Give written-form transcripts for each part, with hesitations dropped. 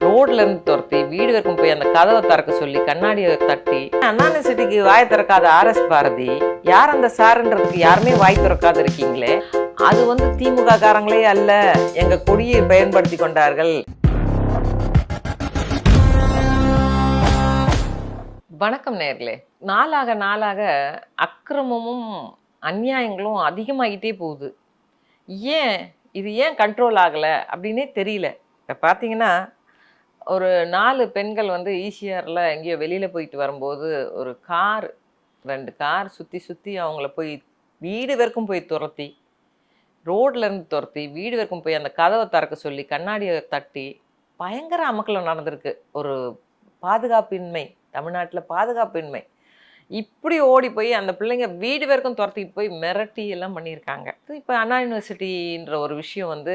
ரோட்ல இருந்து துரத்தி வீடு வரைக்கும் போய் அந்த கதவை திறக்க சொல்லி கண்ணாடியை தட்டி அண்ணா யூனிவர்சிட்டிக்கு வாய் திறக்காத ஆர்எஸ் பாரதி யார் அந்த சாருன்றதுக்கு யாருமே வாய் திறக்காது இருக்கீங்களே, அது திமுக காரங்களே அல்ல, எங்க கொடியை பயன்படுத்தி கொண்டார்கள். வணக்கம் நேயர்களே. நாளாக நாளாக அக்கிரமமும் அநியாயங்களும் அதிகமாகிட்டே போகுது. இது ஏன் கண்ட்ரோல் ஆகலை அப்படின்னே தெரியல. இப்போ பார்த்தீங்கன்னா ஒரு 4 பெண்கள் ஈசிஆரில் எங்கேயோ வெளியில் போயிட்டு வரும்போது ஒரு 2 கார் சுற்றி சுற்றி அவங்கள போய் வீடு வரைக்கும் போய் துரத்தி, ரோட்லேருந்து துரத்தி வீடு வரைக்கும் போய் அந்த கதவை திறக்க சொல்லி கண்ணாடியை தட்டி பயங்கர அமக்கலம் நடந்திருக்கு. ஒரு பாதுகாப்பின்மை, தமிழ்நாட்டில் பாதுகாப்பின்மை. இப்படி ஓடி போய் அந்த பிள்ளைங்க வீடு வரைக்கும் துரத்திட்டு போய் மிரட்டி எல்லாம் பண்ணியிருக்காங்க. இப்போ அண்ணா யூனிவர்சிட்டின்ற ஒரு விஷயம்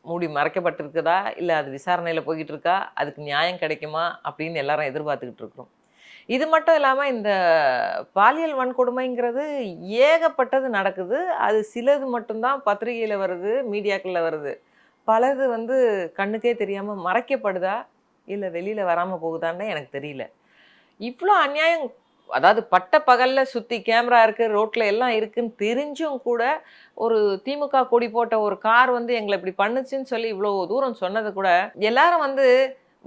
மூடி மறைக்கப்பட்டிருக்குதா, இல்லை அது விசாரணையில் போய்கிட்டு இருக்கா, அதுக்கு நியாயம் கிடைக்குமா அப்படின்னு எல்லாரும் எதிர்பார்த்துக்கிட்டு இருக்கிறோம். இது மட்டும் இல்லாமல் இந்த பாலியல் வன்கொடுமைங்கிறது ஏகப்பட்டது நடக்குது. அது சிலது மட்டும்தான் பத்திரிகையில் வருது, மீடியாக்களில் வருது. பலது கண்ணுக்கே தெரியாமல் மறைக்கப்படுதா இல்லை வெளியில் வராமல் போகுதான்னு எனக்கு தெரியல. இவ்வளோ அநியாயம், அதாவது பட்ட பகலில் சுற்றி கேமரா இருக்குது, ரோட்டில் எல்லாம் இருக்குன்னு தெரிஞ்சும் கூட ஒரு திமுக கொடி போட்ட ஒரு கார் எங்களை இப்படி பண்ணுச்சுன்னு சொல்லி இவ்வளோ தூரம் சொன்னது கூட எல்லாரும்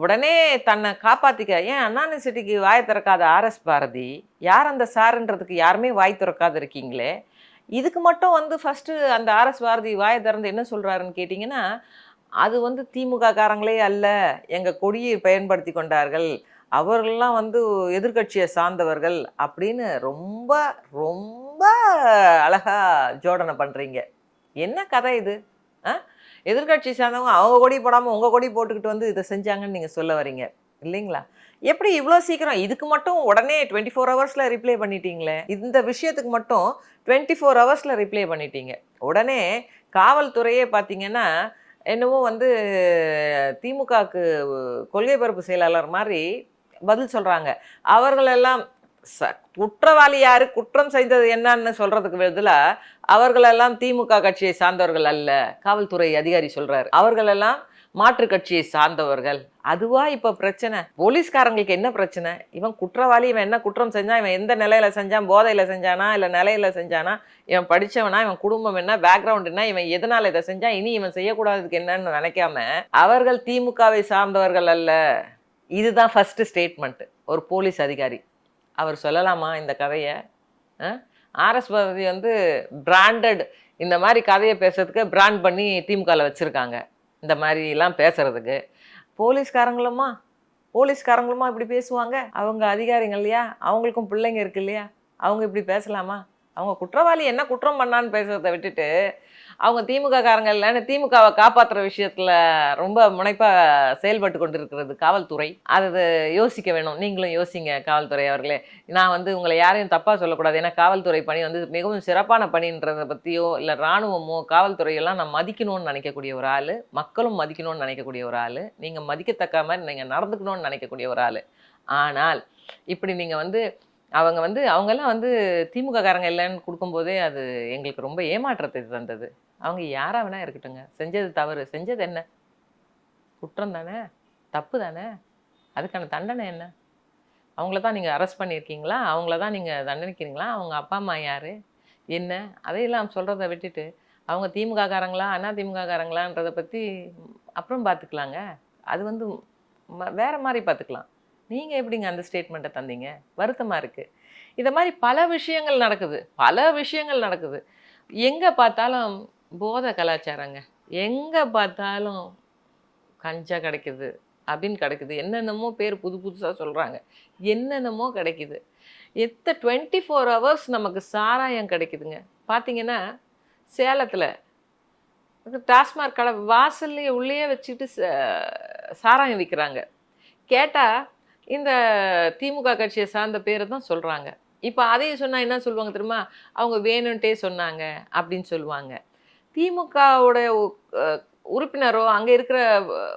உடனே தன்னை காப்பாற்றிக்க, ஏன் அண்ணா யூனிவர்சிட்டிக்கு வாய் திறக்காத ஆர்எஸ் பாரதி யார் அந்த சாருன்றதுக்கு யாருமே வாய் திறக்காது இருக்கீங்களே, இதுக்கு மட்டும் ஃபஸ்ட்டு அந்த ஆர்எஸ் பாரதி வாயை திறந்து என்ன சொல்கிறாருன்னு கேட்டிங்கன்னா, அது திமுக காரங்களே அல்ல, எங்கள் கொடியை பயன்படுத்தி கொண்டார்கள், அவர்கள்லாம் எதிர்கட்சியை சார்ந்தவர்கள் அப்படின்னு ரொம்ப ரொம்ப அழகா ஜோடனை பண்ணுறீங்க. என்ன கதை இது? எதிர்கட்சி சார்ந்தவங்க அவங்க கொடி போடாமல் உங்கள் கொடி போட்டுக்கிட்டு இதை செஞ்சாங்கன்னு நீங்கள் சொல்ல வரீங்க இல்லைங்களா? எப்படி இவ்வளோ சீக்கிரம் இதுக்கு மட்டும் உடனே 24 ஹவர்ஸில் ரிப்ளை பண்ணிட்டீங்களே, இந்த விஷயத்துக்கு மட்டும் 24 ஹவர்ஸில் ரிப்ளை பண்ணிட்டீங்க. உடனே காவல்துறையே பார்த்தீங்கன்னா என்னவோ திமுகவுக்கு கொள்கை பரப்பு செயலாளர் மாதிரி பதில் சொல்கிறாங்க. அவர்களெல்லாம் குற்றவாளி யாரு, குற்றம் செய்தது என்னன்னு சொல்கிறதுக்கு பதிலாக அவர்களெல்லாம் திமுக கட்சியை சார்ந்தவர்கள் அல்ல, காவல்துறை அதிகாரி சொல்கிறார், அவர்களெல்லாம் மாற்று கட்சியை சார்ந்தவர்கள். அதுவா இப்போ பிரச்சனை? போலீஸ்காரங்களுக்கு என்ன பிரச்சனை? இவன் குற்றவாளி, இவன் என்ன குற்றம் செஞ்சான், இவன் எந்த நிலையில் செஞ்சான், போதையில் செஞ்சானா இல்லை நிலையில் செஞ்சானா, இவன் படித்தவனா, இவன் குடும்பம் என்ன, பேக்ரவுண்ட் என்ன, இவன் எதனால் இதை செஞ்சான், இனி இவன் செய்யக்கூடாததுக்கு என்னன்னு நினைக்காம அவர்கள் திமுகவை சார்ந்தவர்கள் அல்ல. இதுதான் ஃபஸ்ட்டு ஸ்டேட்மெண்ட்டு ஒரு போலீஸ் அதிகாரி. அவர் சொல்லலாமா இந்த கதையை? ஆர்எஸ் பாரதி பிராண்டட் இந்த மாதிரி கதையை பேசுறதுக்கு பிராண்ட் பண்ணி திமுகவில் வச்சுருக்காங்க. இந்த மாதிரிலாம் பேசுகிறதுக்கு போலீஸ்காரங்களுமா இப்படி பேசுவாங்க? அவங்க அதிகாரிகள் இல்லையா, அவங்களுக்கும் பிள்ளைங்க இருக்கு இல்லையா, அவங்க இப்படி பேசலாமா? அவங்க குற்றவாளி என்ன குற்றம் பண்ணான்னு பேசுறதை விட்டுட்டு அவங்க திமுக காரங்க இல்லைன்னு திமுகவை காப்பாற்றுற விஷயத்தில் ரொம்ப முனைப்பாக செயல்பட்டு கொண்டு இருக்கிறது காவல்துறை. அது யோசிக்க வேணும். நீங்களும் யோசிங்க காவல்துறை அவர்களே. நான் உங்களை யாரையும் தப்பாக சொல்லக்கூடாது. ஏன்னா காவல்துறை பணி மிகவும் சிறப்பான பணின்றதை பற்றியோ இல்லை இராணுவமோ காவல்துறையெல்லாம் நான் மதிக்கணும்னு நினைக்கக்கூடிய ஒரு ஆள், மக்களும் மதிக்கணும்னு நினைக்கக்கூடிய ஒரு ஆள், நீங்கள் மதிக்கத்தக்க மாதிரி நீங்கள் நடந்துக்கணும்னு நினைக்கக்கூடிய ஒரு ஆள். ஆனால் இப்படி நீங்கள் அவங்க அவங்கெல்லாம் திமுக காரங்க இல்லைன்னு கொடுக்கும்போதே அது எங்களுக்கு ரொம்ப ஏமாற்றத்தை தந்தது. அவங்க யாராக வேணா இருக்கட்டுங்க, செஞ்சது தவறு, செஞ்சது என்ன, குற்றம் தானே, தப்பு தானே, அதுக்கான தண்டனை என்ன? அவங்கள தான் நீங்கள் அரெஸ்ட் பண்ணியிருக்கீங்களா, அவங்கள தான் நீங்கள் தண்டனைக்கிறீங்களா, அவங்க அப்பா அம்மா யார் என்ன, அதையெல்லாம் சொல்கிறத விட்டுட்டு அவங்க திமுக காரங்களா அண்ணா திமுக காரங்களான்றதை பற்றி அப்புறம் பார்த்துக்கலாங்க. அது வேறு மாதிரி பார்த்துக்கலாம். நீங்கள் எப்படிங்க அந்த ஸ்டேட்மெண்ட்டை தந்தீங்க? வருத்தமாக இருக்குது. இதை மாதிரி பல விஷயங்கள் நடக்குது. எங்கே பார்த்தாலும் போதை கலாச்சாரங்க, எங்கே பார்த்தாலும் கஞ்சா கிடைக்குது அப்படின்னு கிடைக்குது, என்னென்னமோ பேர் புதுசாக சொல்கிறாங்க, என்னென்னமோ கிடைக்குது. 24 ஹவர்ஸ் நமக்கு சாராயம் கிடைக்குதுங்க. பார்த்தீங்கன்னா சேலத்தில் டாஸ்மாக் கடை வாசல்லையே உள்ளே வச்சுக்கிட்டு சாராயம் விற்கிறாங்க. கேட்டால் இந்த திமுக கட்சியை சார்ந்த பேரை தான் சொல்கிறாங்க. இப்போ அதையும் சொன்னால் என்ன சொல்லுவாங்க தெரியுமா? அவங்க வேணும்ன்ட்டே சொன்னாங்க அப்படின்னு சொல்லுவாங்க. திமுகவோட உறுப்பினரோ அங்கே இருக்கிற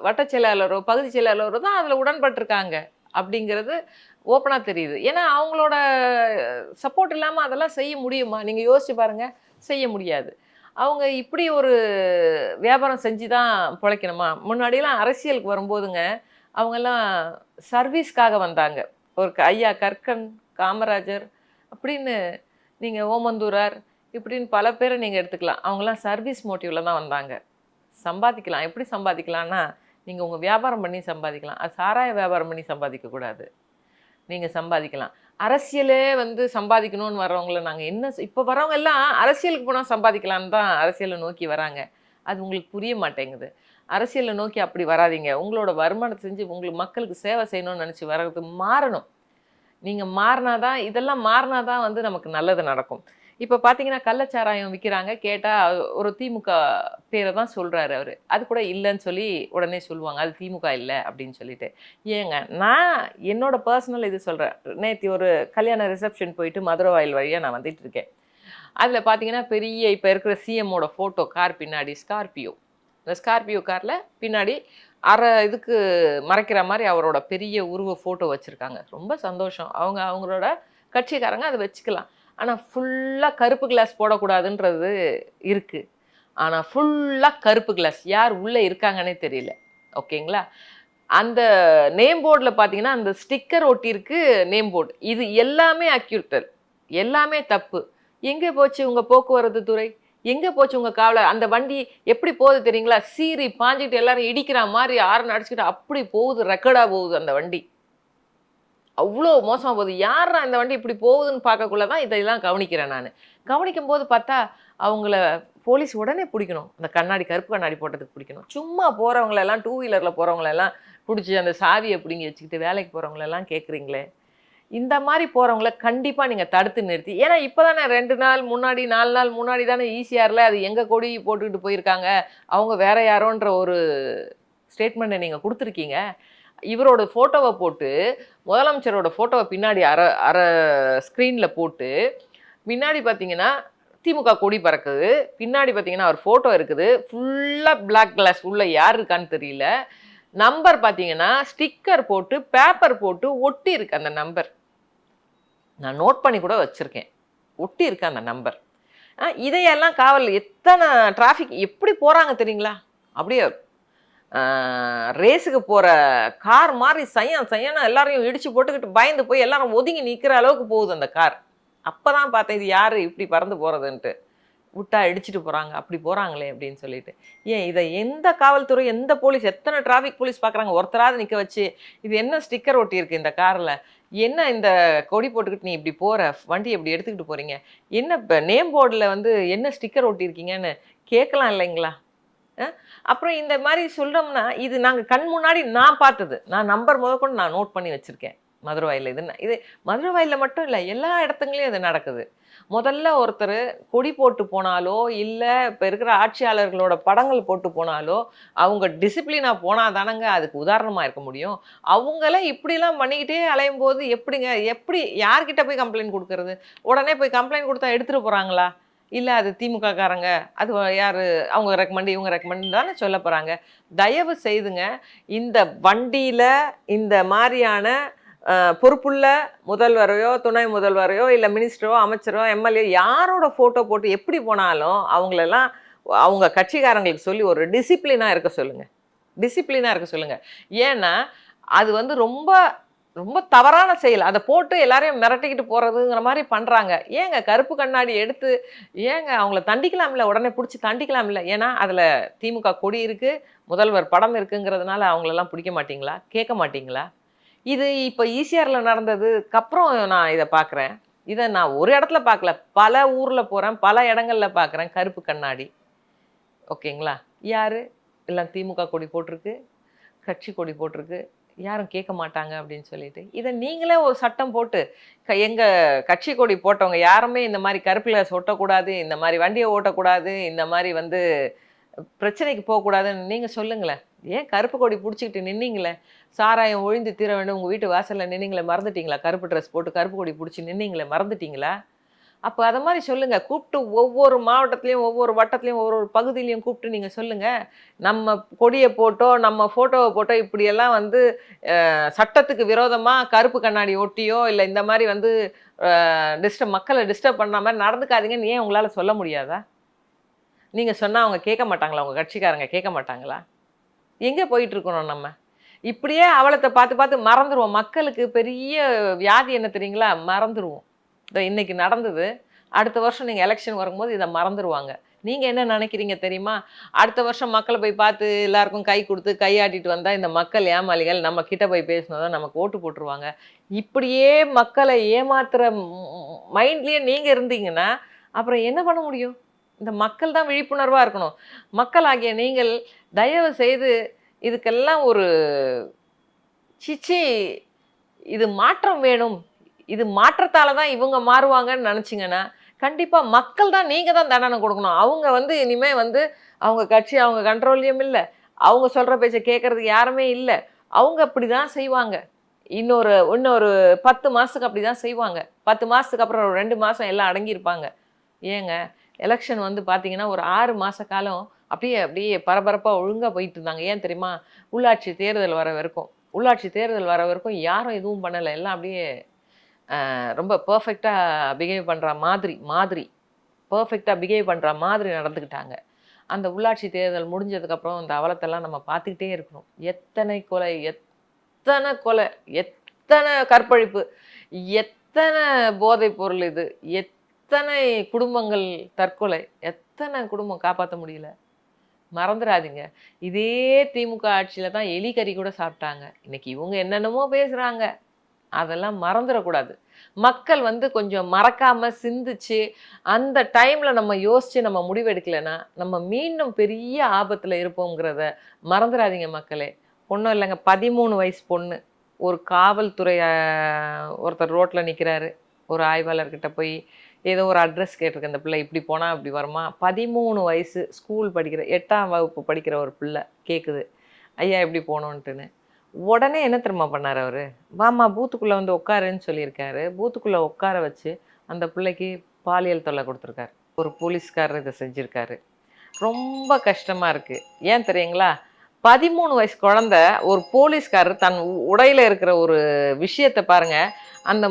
வட்ட செயலாளரோ பகுதி செயலாளரோ தான் அதில் உடன்பட்டிருக்காங்க அப்படிங்கிறது ஓப்பனாக தெரியுது. ஏன்னா அவங்களோட சப்போர்ட் இல்லாமல் அதெல்லாம் செய்ய முடியுமா? நீங்கள் யோசிச்சு பாருங்கள், செய்ய முடியாது. அவங்க இப்படி ஒரு வியாபாரம் செஞ்சு தான் பிழைக்கணுமா? முன்னாடியெல்லாம் அரசியலுக்கு வரும்போதுங்க, அவங்கெல்லாம் சர்வீஸ்க்காக வந்தாங்க. ஒரு ஐயா கற்கன், காமராஜர் அப்படின்னு நீங்க ஓமந்தூரார் இப்படின்னு பல பேரை நீங்க எடுத்துக்கலாம். அவங்கலாம் சர்வீஸ் மோட்டிவ்ல தான் வந்தாங்க. சம்பாதிக்கலாம். எப்படி சம்பாதிக்கலான்னா, நீங்க உங்க வியாபாரம் பண்ணி சம்பாதிக்கலாம். அது சாராய வியாபாரம் பண்ணி சம்பாதிக்கக்கூடாது. நீங்க சம்பாதிக்கலாம். அரசியலே வந்து சம்பாதிக்கணும்னு வர்றவங்கள நாங்க என்ன இப்ப வர்றவங்க எல்லாம் அரசியலுக்கு போனா சம்பாதிக்கலான்னு தான் அரசியல நோக்கி வராங்க. அது உங்களுக்கு புரிய மாட்டேங்குது. அரசியல நோக்கி அப்படி வராதீங்க. உங்களோட வருமானத்த செஞ்சு உங்களுக்கு மக்களுக்கு சேவை செய்யணும்னு நெனச்சு வர்றது மாறணும். நீங்க மாறினா தான் இதெல்லாம் மாறினா தான் வந்து நமக்கு நல்லது நடக்கும். இப்ப பார்த்தீங்கன்னா, கள்ளச்சாராயம் விக்கிறாங்க. கேட்டா ஒரு திமுக பேர தான் சொல்றாரு அவரு. அது கூட இல்லன்னு சொல்லி உடனே சொல்லுவாங்க. அது திமுக இல்ல அப்படின்னு சொல்லிட்டு. ஏங்க நான் என்னோட பர்சனல் இது சொல்றேன். நேத்து ஒரு கல்யாண ரிசப்ஷன் போயிட்டு மதுரை வாயில் வழியா நான் வந்துட்டு இருக்கேன். அதுல பார்த்தீங்கன்னா, பெரிய இப்ப இருக்கிற சிஎம்மோட ஃபோட்டோ கார் பின்னாடி ஸ்கார்பியோ. இந்த ஸ்கார்பியோ கார்ல பின்னாடி இதுக்கு மறைக்கிற மாரி அவரோட பெரிய உருவ ஃபோட்டோ வச்சிருக்காங்க. ரொம்ப சந்தோஷம். அவங்களோட கட்சிக்காரங்க அத வச்சுக்கலாம். ஆனா ஃபுல்லா கருப்பு கிளாஸ் போடக்கூடாதுன்றது இருக்கு. ஆனா ஃபுல்லா கருப்பு கிளாஸ். யார் உள்ள இருக்காங்கன்னே தெரியல. ஓகேங்களா? அந்த நேம் போர்டுல பார்த்தீங்கன்னா, அந்த ஸ்டிக்கர் ஒட்டியிருக்கு நேம் போர்டு. இது எல்லாமே அக்யூட்டல். எல்லாமே தப்பு. எங்க போச்சு உங்க போக்குவரத்து துறை? எங்க போச்சு உங்க காவலர்? அந்த வண்டி எப்படி போகுது தெரியுங்களா? சீறி பாஞ்சுட்டு எல்லாரும் இடிக்கிற மாரி ஹாரன் அடிச்சுக்கிட்டு அப்படி போகுது. ரெக்கார்டா போகுது அந்த வண்டி. அவ்ளோ மோசமா போகுது. யார்றா இந்த வண்டி இப்படி போகுதுன்னு பார்க்கக்குள்ள தான் இதெல்லாம் கவனிக்கிறேன் நானு. கவனிக்கும்போது பார்த்தா, அவங்கள போலீஸ் உடனே புடிக்கணும். அந்த கண்ணாடி கருப்பு கண்ணாடி போட்டதுக்கு புடிக்கணும். சும்மா போறவங்களெல்லாம் டூ வீலர்ல போறவங்களெல்லாம் புடிச்சு அந்த சாவிய புடுங்கி வச்சுக்கிட்டு வேலைக்கு போறவங்களெல்லாம் கேட்குறீங்களே! இந்த மாரி போறவங்கள கண்டிப்பா நீங்க தடுத்து நிறுத்தி ஏன்னா இப்ப தானே 2 நாள் முன்னாடி, 4 நாள் முன்னாடி தானே ஈசிஆர்ல அது எங்க கொடி போட்டுக்கிட்டு போயிருக்காங்க. அவங்க வேற யாரோன்ற ஒரு ஸ்டேட்மெண்ட்ட நீங்க குடுத்துருக்கீங்க. இவரோட ஃபோட்டோவ போட்டு, முதலமைச்சரோட ஃபோட்டோவ பின்னாடி அரை ஸ்க்ரீன்ல போட்டு, முன்னாடி பார்த்தீங்கன்னா, திமுக கொடி பறக்குது. பின்னாடி பார்த்தீங்கன்னா, அவர் ஃபோட்டோ இருக்குது. ஃபுல்லா பிளாக் கிளாஸ். உள்ள யார் இருக்கான்னு தெரியல. நம்பர் பார்த்தீங்கன்னா, ஸ்டிக்கர் போட்டு, பேப்பர் போட்டு ஒட்டி இருக்கு அந்த நம்பர். நான் நோட் பண்ணி கூட வச்சிருக்கேன். ஒட்டி இருக்கு அந்த நம்பர். இதையெல்லாம் காவல் எத்தனை டிராஃபிக் எப்படி போறாங்க தெரியுங்களா? அப்படியே ரேஸுக்கு போற கார் மாதிரி சையான்னு எல்லாரையும் இடிச்சு போட்டுக்கிட்டு பயந்து போய் எல்லாரும் ஒதுங்கி நிக்கிற அளவுக்கு போகுது அந்த கார். அப்பதான் பார்த்தேன் இது யாரு இப்படி பறந்து போறதுன்ட்டு. விட்டா இடிச்சிட்டு போறாங்க. அப்படி போறாங்களே அப்படின்னு சொல்லிட்டு. ஏன் இதை எந்த காவல்துறை, எந்த போலீஸ், எத்தனை டிராஃபிக் போலீஸ் பார்க்குறாங்க. ஒருத்தராவது நிக்க வச்சு, இது என்ன ஸ்டிக்கர் ஒட்டியிருக்கு இந்த கார்ல? என்ன இந்த கொடி போட்டுக்கிட்டு நீ இப்படி போற? வண்டி இப்படி எடுத்துக்கிட்டு போறீங்க? என்ன இப்ப நேம் போர்டுல வந்து என்ன ஸ்டிக்கர் ஒட்டியிருக்கீங்கன்னு கேட்கலாம் இல்லைங்களா? அப்புறம் இந்த மாதிரி சொல்றோம்னா, இது நாங்க கண் முன்னாடி நான் பார்த்தது. நான் நம்பர் முதற்கொண்டு நான் நோட் பண்ணி வச்சிருக்கேன். மதுரை வாயில்ல இது மதுரை வாயில்ல மட்டும் இல்ல, எல்லா இடத்துங்களையும் இது நடக்குது. முதல்ல ஒருத்தர் கொடி போட்டு போனாலோ, இல்ல இப்ப இருக்கிற ஆட்சியாளர்களோட படங்கள் போட்டு போனாலோ, அவங்க டிசிப்ளினா போனா தானங்க அதுக்கு உதாரணமா இருக்க முடியும். அவங்களே இப்படிலாம் பண்ணிக்கிட்டே அலையும்போது எப்படிங்க? எப்படி யார்கிட்ட போய் கம்ப்ளைண்ட் குடுக்கறது? உடனே போய் கம்ப்ளைண்ட் குடுத்தா எடுத்துட்டு போறாங்களா? இல்ல அது திமுக காரங்க, அது யாரு அவங்க ரெக்கமெண்ட், இவங்க ரெக்கமெண்ட் தானே சொல்ல போறாங்க. தயவு செய்துங்க, இந்த வண்டியில இந்த மாரியான பொறுப்புள்ள முதல்வரையோ, துணை முதல்வரையோ, இல்ல மினிஸ்டரோ, அமைச்சரோ, எம்எல்ஏ யாரோட ஃபோட்டோ போட்டு எப்படி போனாலும், அவங்களெல்லாம் அவங்க கட்சிக்காரங்களுக்கு சொல்லி ஒரு டிசிப்ளினா இருக்க சொல்லுங்க. டிசிப்ளினா இருக்க சொல்லுங்க. ஏன்னா, அது வந்து ரொம்ப ரொம்ப தவறான செயல். அத போட்டு எல்லாரையும் மிரட்டிக்கிட்டு போறதுங்கிற மாரி பண்றாங்க. ஏங்க கருப்பு கண்ணாடி எடுத்து ஏங்க அவங்கள தண்டிக்கலாம்ல, உடனே புடிச்சு தண்டிக்கலாம்ல. ஏன்னா, அதுல திமுக கொடி இருக்கு, முதல்வர் படம் இருக்குங்கிறதுனால அவங்களெல்லாம் பிடிக்க மாட்டீங்களா? கேட்க மாட்டீங்களா? இது இப்ப ஈசிஆர்ல நடந்ததுக்கு அப்புறம் நான் இத பார்க்குறேன். இத நான் ஒரு இடத்துல பார்க்கல. பல ஊர்ல போறேன், பல இடங்கள்ல பார்க்குறேன் கருப்பு கண்ணாடி. ஓகேங்களா? யாரு? எல்லாம் திமுக கொடி போட்டிருக்கு, கட்சி கொடி போட்டிருக்கு. யாரும் கேட்க மாட்டாங்க அப்படின்னு சொல்லிட்டு. இத நீங்களே ஒரு சட்டம் போட்டு, எங்க கட்சி கொடி போட்டவங்க யாருமே இந்த மாரி கருப்பு கிளாஸ் ஒட்டக்கூடாது, இந்த மாரி வண்டிய ஓட்டக்கூடாது, இந்த மாரி வந்து பிரச்சனைக்கு போகக்கூடாதுன்னு நீங்க சொல்லுங்களேன். ஏன் கருப்பு கொடி புடிச்சுக்கிட்டு நின்னீங்களே? சாராயம் ஒழிந்து தீர வேண்டும் உங்க வீட்டு வாசல்ல நின்னீங்களே மறந்துட்டீங்களா? கருப்பு ட்ரெஸ் போட்டு கருப்பு கொடி புடிச்சு நின்னீங்களே மறந்துட்டீங்களா? அப்ப அத மாரி சொல்லுங்க. கூப்ட்டு ஒவ்வொரு மாவட்டத்திலயும், ஒவ்வொரு வட்டத்திலயும், ஒவ்வொரு பகுதியிலயும் கூப்ட்டு நீங்க சொல்லுங்க. நம்ம கொடிய போட்டோ, நம்ம ஃபோட்டோவ போட்டோ இப்படியெல்லாம் வந்து சட்டத்துக்கு விரோதமா கருப்பு கண்ணாடி ஒட்டியோ, இல்ல இந்த மாரி வந்து மக்கள டிஸ்டர்ப் பண்ண மாரி நடந்துக்காதீங்கன்னு ஏன் உங்களால சொல்ல முடியாதா? நீங்கள் சொன்னால் அவங்க கேட்க மாட்டாங்களா? உங்கள் கட்சிக்காரங்க கேட்க மாட்டாங்களா? எங்கே போயிட்டுருக்கணும் நம்ம? இப்படியே அவலத்தை பார்த்து பார்த்து மறந்துடுவோம். மக்களுக்கு பெரிய வியாதி என்ன தெரியுங்களா? மறந்துடுவோம். இன்னைக்கு நடந்தது, அடுத்த வருஷம் நீங்கள் எலெக்ஷன் வரும்போது இதை மறந்துடுவாங்க. நீங்கள் என்ன நினைக்கிறீங்க தெரியுமா? அடுத்த வருஷம் மக்களை போய் பார்த்து எல்லாருக்கும் கை கொடுத்து கையாட்டிட்டு வந்தால் இந்த மக்கள் ஏமாளிகள், நம்ம கிட்ட போய் பேசினதான் நமக்கு ஓட்டு போட்டுருவாங்க. இப்படியே மக்களை ஏமாத்துகிற மைண்ட்லேயே நீங்கள் இருந்தீங்கன்னா அப்புறம் என்ன பண்ண முடியும்? இந்த மக்கள் தான் விழிப்புணர்வாக இருக்கணும். மக்களாகிய நீங்கள் தயவு செய்து இதுக்கெல்லாம் ஒரு சிச்சி, இது மாற்றம் வேணும், இது மாற்றத்தால் தான் இவங்க மாறுவாங்கன்னு நினச்சிங்கன்னா கண்டிப்பாக மக்கள் தான், நீங்கள் தான் தண்டனை கொடுக்கணும். அவங்க இனிமேல் அவங்க கட்சி அவங்க கண்ட்ரோல்லையும் இல்லை, அவங்க சொல்கிற பேச்சை கேட்குறதுக்கு யாருமே இல்லை. அவங்க அப்படி தான் செய்வாங்க. இன்னொரு 10 மாதத்துக்கு அப்படி தான் செய்வாங்க. 10 மாதத்துக்கு அப்புறம் ஒரு 2 மாதம் எல்லாம் அடங்கியிருப்பாங்க. ஏங்க எலெக்ஷன் பார்த்தீங்கன்னா ஒரு 6 மாத காலம் அப்படியே பரபரப்பாக ஒழுங்காக போயிட்டு இருந்தாங்க. ஏன் தெரியுமா? உள்ளாட்சி தேர்தல் வர வரைக்கும் யாரும் எதுவும் பண்ணலை. எல்லாம் அப்படியே ரொம்ப பர்ஃபெக்டாக பிஹேவ் பண்ணுற மாதிரி நடந்துக்கிட்டாங்க. அந்த உள்ளாட்சி தேர்தல் முடிஞ்சதுக்கப்புறம் இந்த அவலத்தெல்லாம் நம்ம பார்த்துக்கிட்டே இருக்கணும். எத்தனை கொலை, எத்தனை கற்பழிப்பு, எத்தனை போதைப் பொருள், இது எத்தனை குடும்பங்கள் தற்கொலை, எத்தனை குடும்பம் காப்பாற்ற முடியல. மறந்துடாதீங்க. இதே திமுக ஆட்சியில் தான் எலிக்கறி கூட சாப்பிட்டாங்க. இன்னைக்கு இவங்க என்னென்னமோ பேசுகிறாங்க, அதெல்லாம் மறந்துடக்கூடாது. மக்கள் கொஞ்சம் மறக்காமல் சிந்திச்சு அந்த டைமில் நம்ம யோசித்து நம்ம முடிவெடுக்கலைன்னா நம்ம மீண்டும் பெரிய ஆபத்தில் இருப்போங்கிறத மறந்துடாதீங்க மக்களே. ஒன்றும் இல்லைங்க, 13 வயசு பொண்ணு. ஒரு காவல்துறை ஒருத்தர் ரோட்டில் நிற்கிறாரு. ஒரு ஆய்வாளர்கிட்ட போய் ஏதோ ஒரு அட்ரஸ் கேட்டிருக்கு. அந்த பிள்ளை இப்படி போனால் இப்படி வருமா? 13 வயசு, ஸ்கூல் படிக்கிற 8ஆம் வகுப்பு படிக்கிற ஒரு பிள்ளை கேட்குது, ஐயா எப்படி போகணுன்ட்டுன்னு. உடனே என்ன தெரியுமா பண்ணார் அவர்? வாமா பூத்துக்குள்ளே உட்காருன்னு சொல்லியிருக்காரு. பூத்துக்குள்ளே உட்கார வச்சு அந்த பிள்ளைக்கு பாலியல் தொல்லை கொடுத்துருக்காரு. ஒரு போலீஸ்காரர் இதை செஞ்சுருக்காரு. ரொம்ப கஷ்டமாக இருக்குது. ஏன் தெரியுங்களா? 13 வயசு குழந்த, ஒரு போலீஸ்காரர் தன் உடையில் இருக்கிற ஒரு விஷயத்தை பாருங்கள், அந்த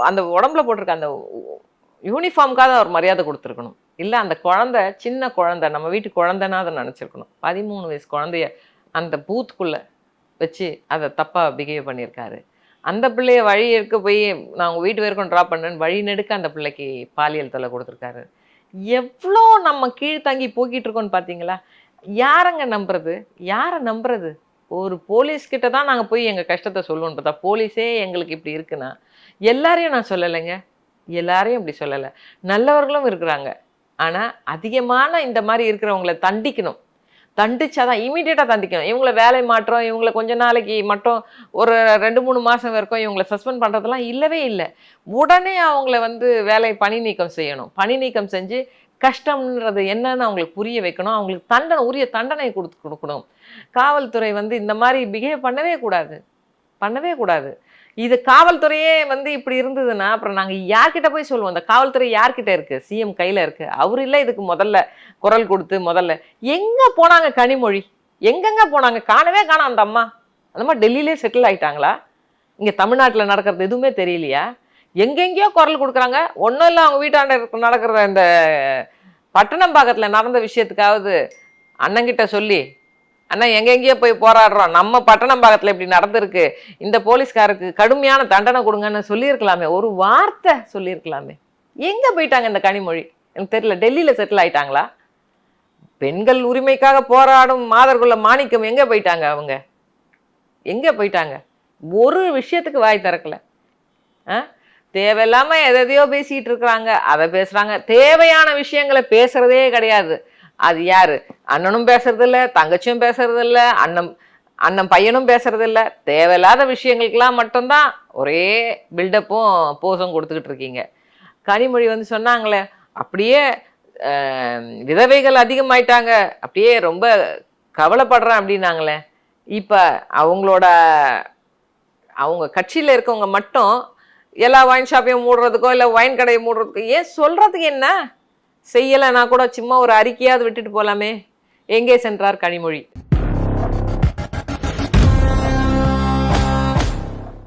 அந்த உடம்புல போட்டிருக்க அந்த யூனிஃபார்முக்காக அவர் மரியாதை கொடுத்துருக்கணும். இல்லை அந்த குழந்தை, சின்ன குழந்தை, நம்ம வீட்டு குழந்தைன்னா அதை நினச்சிருக்கணும். 13 வயசு குழந்தைய அந்த பூத்துக்குள்ளே வச்சு அதை தப்பாக பிஹேவ் பண்ணியிருக்காரு. அந்த பிள்ளைய வழி எடுக்க போய் நான் உங்கள் வீட்டு வரைக்கும் ட்ராப் பண்ணேன்னு வழி நெடுக்க அந்த பிள்ளைக்கு பாலியல் தொல்லை கொடுத்துருக்காரு. எவ்வளோ நம்ம கீழ்த்தாங்கி போக்கிட்டு இருக்கோன்னு பார்த்தீங்களா? யாரை நம்புறது? ஒரு போலீஸ்கிட்ட தான் நாங்கள் போய் எங்கள் கஷ்டத்தை சொல்லுவோன்னு பார்த்தா போலீஸே எங்களுக்கு இப்படி இருக்குன்னா, எல்லாரையும் நான் சொல்லலைங்க, எல்லாரையும் இப்படி சொல்லலை, நல்லவர்களும் இருக்கிறாங்க. ஆனால் அதிகமான இந்த மாதிரி இருக்கிறவங்கள தண்டிச்சாதான், இமீடியட்டாக தண்டிக்கணும். இவங்கள வேலை மாற்றம், இவங்கள கொஞ்ச நாளைக்கு மட்டும் ஒரு 2-3 மாதம் வரைக்கும் இவங்களை சஸ்பெண்ட் பண்ணுறதெல்லாம் இல்லவே இல்லை. உடனே அவங்கள பணி நீக்கம் செய்யணும். பணி நீக்கம் செஞ்சு கஷ்டம்ன்றது என்னன்னு அவங்களுக்கு புரிய வைக்கணும். அவங்களுக்கு உரிய தண்டனை கொடுக்கணும். காவல்துறை இந்த மாதிரி பிஹேவ் பண்ணவே கூடாது. இது காவல்துறையே இப்படி இருந்ததுன்னா அப்புறம் நாங்கள் யார்கிட்ட போய் சொல்லுவோம்? இந்த காவல்துறை யார்கிட்ட இருக்குது? சிஎம் கையில் இருக்குது. அவர் இல்லை இதுக்கு முதல்ல குரல் கொடுத்து எங்கே போனாங்க? கனிமொழி எங்கெங்கே போனாங்க? காணவே காணோம். அந்த அம்மா டெல்லியிலே செட்டில் ஆகிட்டாங்களா? இங்கே தமிழ்நாட்டில் நடக்கிறது எதுவுமே தெரியலையா? எங்கெங்கேயோ குரல் கொடுக்குறாங்க. ஒன்றும் இல்லை, அவங்க வீட்டாண்ட நடக்கிற இந்த பட்டணம்பாக்கத்தில் நடந்த விஷயத்துக்காவது அண்ணங்கிட்ட சொல்லி, அண்ணா எங்கெங்கேயோ போய் போராடுறோம், நம்ம பட்டணம்பாக்கத்தில் இப்படி நடந்திருக்கு, இந்த போலீஸ்காருக்கு கடுமையான தண்டனை கொடுங்கன்னு சொல்லியிருக்கலாமே, ஒரு வார்த்தை சொல்லியிருக்கலாமே. எங்கே போயிட்டாங்க இந்த கனிமொழி? எனக்கு தெரியல. டெல்லியில் செட்டில் ஆயிட்டாங்களா? பெண்கள் உரிமைக்காக போராடும் மாதர்குள்ள மாணிக்கம் எங்கே போயிட்டாங்க? அவங்க எங்கே போயிட்டாங்க? ஒரு விஷயத்துக்கு வாய் திறக்கல. தேவையில்லாமல் எதையோ பேசிகிட்டு இருக்கிறாங்க, அதை பேசுகிறாங்க. தேவையான விஷயங்களை பேசுகிறதே கிடையாது. அது யாரு? அண்ணனும் பேசுறதில்ல, தங்கச்சியும் பேசுறதில்ல, அண்ணன் பையனும் பேசுறதில்ல. தேவையில்லாத விஷயங்களுக்கெல்லாம் மட்டும்தான் ஒரே பில்டப்பும் போஸும் கொடுத்துக்கிட்டு இருக்கீங்க. கனிமொழி சொன்னாங்களே, அப்படியே விதவைகள் அதிகமாயிட்டாங்க, அப்படியே ரொம்ப கவலைப்படுறேன் அப்படின்னாங்களே. இப்போ அவங்க கட்சியில் இருக்கவங்க மட்டும் எல்லா ஒயின் ஷாப்பையும் மூடுறதுக்கோ இல்லை ஒயின் கடையை மூடுறதுக்கோ ஏன் சொல்கிறதுக்கு என்ன? செய்யலைன்னா கூட சும்மா ஒரு அறிக்கையாவது விட்டுட்டு போகலாமே. எங்கே சென்றார் கனிமொழி?